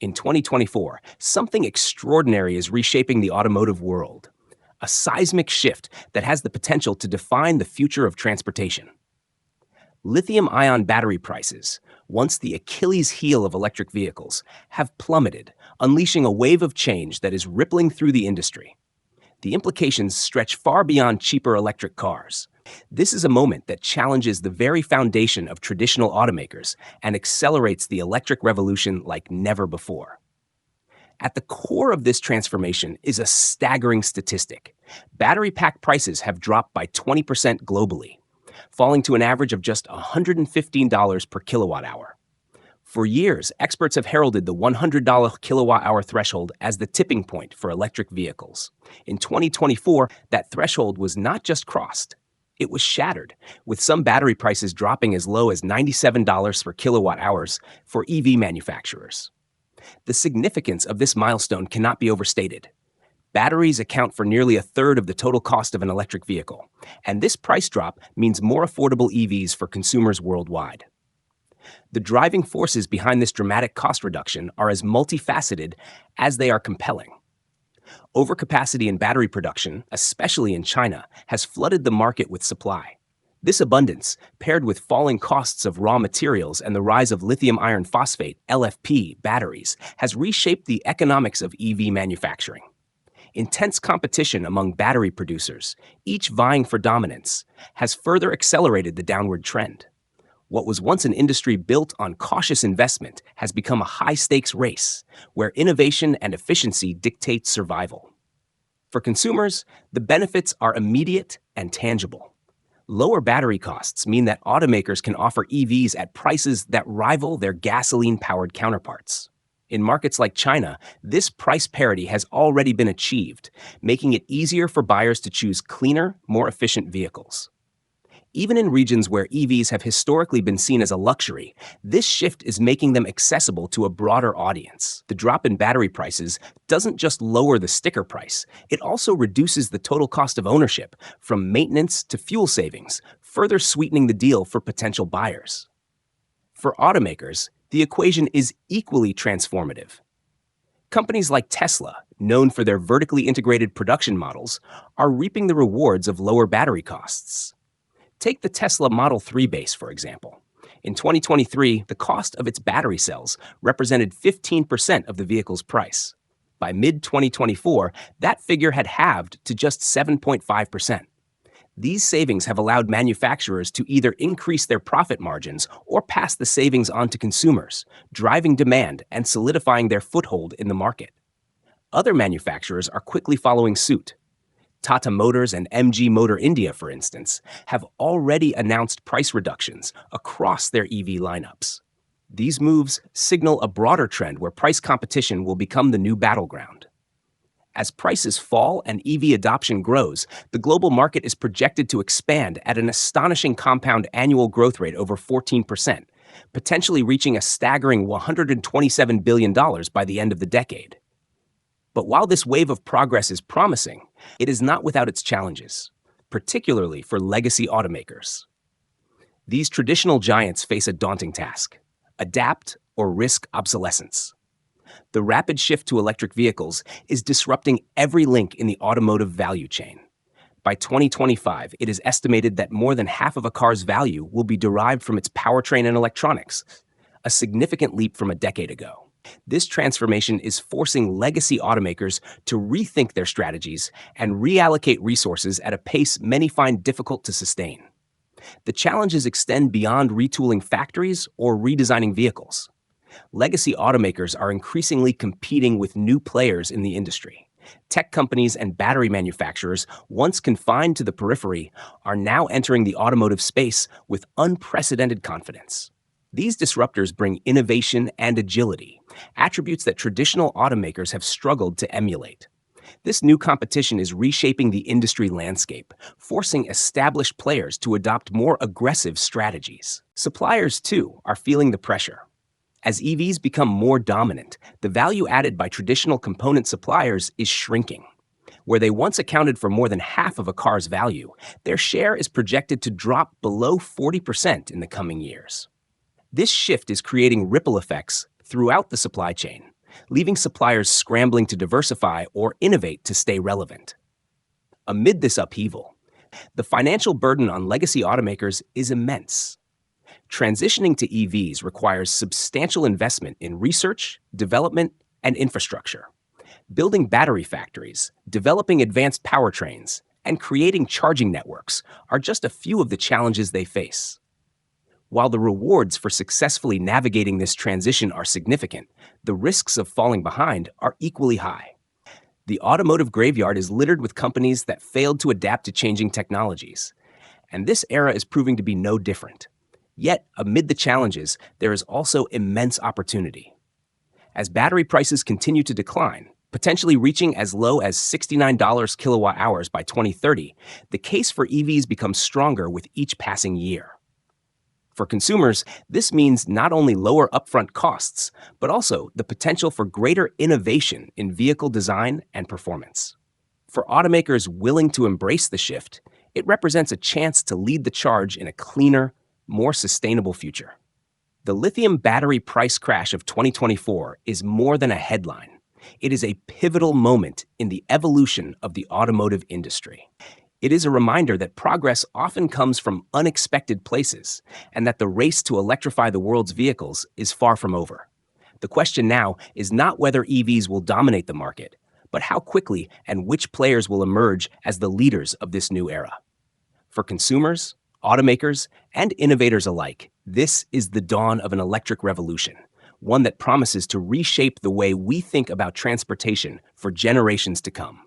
In 2024, something extraordinary is reshaping the automotive world. A seismic shift that has the potential to define the future of transportation. Lithium-ion battery prices, once the Achilles heel of electric vehicles, have plummeted, unleashing a wave of change that is rippling through the industry. The implications stretch far beyond cheaper electric cars. This is a moment that challenges the very foundation of traditional automakers and accelerates the electric revolution like never before. At the core of this transformation is a staggering statistic. Battery pack prices have dropped by 20% globally, falling to an average of just $115 per kilowatt hour. For years, experts have heralded the $100 kilowatt-hour threshold as the tipping point for electric vehicles. In 2024, that threshold was not just crossed, it was shattered, with some battery prices dropping as low as $97 per kilowatt-hours for EV manufacturers. The significance of this milestone cannot be overstated. Batteries account for nearly a third of the total cost of an electric vehicle, and this price drop means more affordable EVs for consumers worldwide. The driving forces behind this dramatic cost reduction are as multifaceted as they are compelling. Overcapacity in battery production, especially in China, has flooded the market with supply. This abundance, paired with falling costs of raw materials and the rise of lithium iron phosphate (LFP) batteries, has reshaped the economics of EV manufacturing. Intense competition among battery producers, each vying for dominance, has further accelerated the downward trend. What was once an industry built on cautious investment has become a high-stakes race, where innovation and efficiency dictate survival. For consumers, the benefits are immediate and tangible. Lower battery costs mean that automakers can offer EVs at prices that rival their gasoline-powered counterparts. In markets like China, this price parity has already been achieved, making it easier for buyers to choose cleaner, more efficient vehicles. Even in regions where EVs have historically been seen as a luxury, this shift is making them accessible to a broader audience. The drop in battery prices doesn't just lower the sticker price, it also reduces the total cost of ownership, from maintenance to fuel savings, further sweetening the deal for potential buyers. For automakers, the equation is equally transformative. Companies like Tesla, known for their vertically integrated production models, are reaping the rewards of lower battery costs. Take the Tesla Model 3 base, for example. In 2023, the cost of its battery cells represented 15% of the vehicle's price. By mid-2024, that figure had halved to just 7.5%. These savings have allowed manufacturers to either increase their profit margins or pass the savings on to consumers, driving demand and solidifying their foothold in the market. Other manufacturers are quickly following suit. Tata Motors and MG Motor India, for instance, have already announced price reductions across their EV lineups. These moves signal a broader trend where price competition will become the new battleground. As prices fall and EV adoption grows, the global market is projected to expand at an astonishing compound annual growth rate over 14%, potentially reaching a staggering $127 billion by the end of the decade. But while this wave of progress is promising, it is not without its challenges, particularly for legacy automakers. These traditional giants face a daunting task: adapt or risk obsolescence. The rapid shift to electric vehicles is disrupting every link in the automotive value chain. By 2025, it is estimated that more than half of a car's value will be derived from its powertrain and electronics, a significant leap from a decade ago. This transformation is forcing legacy automakers to rethink their strategies and reallocate resources at a pace many find difficult to sustain. The challenges extend beyond retooling factories or redesigning vehicles. Legacy automakers are increasingly competing with new players in the industry. Tech companies and battery manufacturers, once confined to the periphery, are now entering the automotive space with unprecedented confidence. These disruptors bring innovation and agility, attributes that traditional automakers have struggled to emulate. This new competition is reshaping the industry landscape, forcing established players to adopt more aggressive strategies. Suppliers, too, are feeling the pressure. As EVs become more dominant, the value added by traditional component suppliers is shrinking. Where they once accounted for more than half of a car's value, their share is projected to drop below 40% in the coming years. This shift is creating ripple effects throughout the supply chain. leaving suppliers scrambling to diversify or innovate to stay relevant. Amid this upheaval, the financial burden on legacy automakers is immense. Transitioning to EVs requires substantial investment in research, development, and infrastructure. Building battery factories, developing advanced powertrains, and creating charging networks are just a few of the challenges they face. While the rewards for successfully navigating this transition are significant, the risks of falling behind are equally high. The automotive graveyard is littered with companies that failed to adapt to changing technologies, and this era is proving to be no different. Yet, amid the challenges, there is also immense opportunity. As battery prices continue to decline, potentially reaching as low as $69 kilowatt hours by 2030, the case for EVs becomes stronger with each passing year. For consumers, this means not only lower upfront costs, but also the potential for greater innovation in vehicle design and performance. For automakers willing to embrace the shift, it represents a chance to lead the charge in a cleaner, more sustainable future. The lithium battery price crash of 2024 is more than a headline. It is a pivotal moment in the evolution of the automotive industry. It is a reminder that progress often comes from unexpected places and that the race to electrify the world's vehicles is far from over. The question now is not whether EVs will dominate the market, but how quickly and which players will emerge as the leaders of this new era. For consumers, automakers, and innovators alike, this is the dawn of an electric revolution, one that promises to reshape the way we think about transportation for generations to come.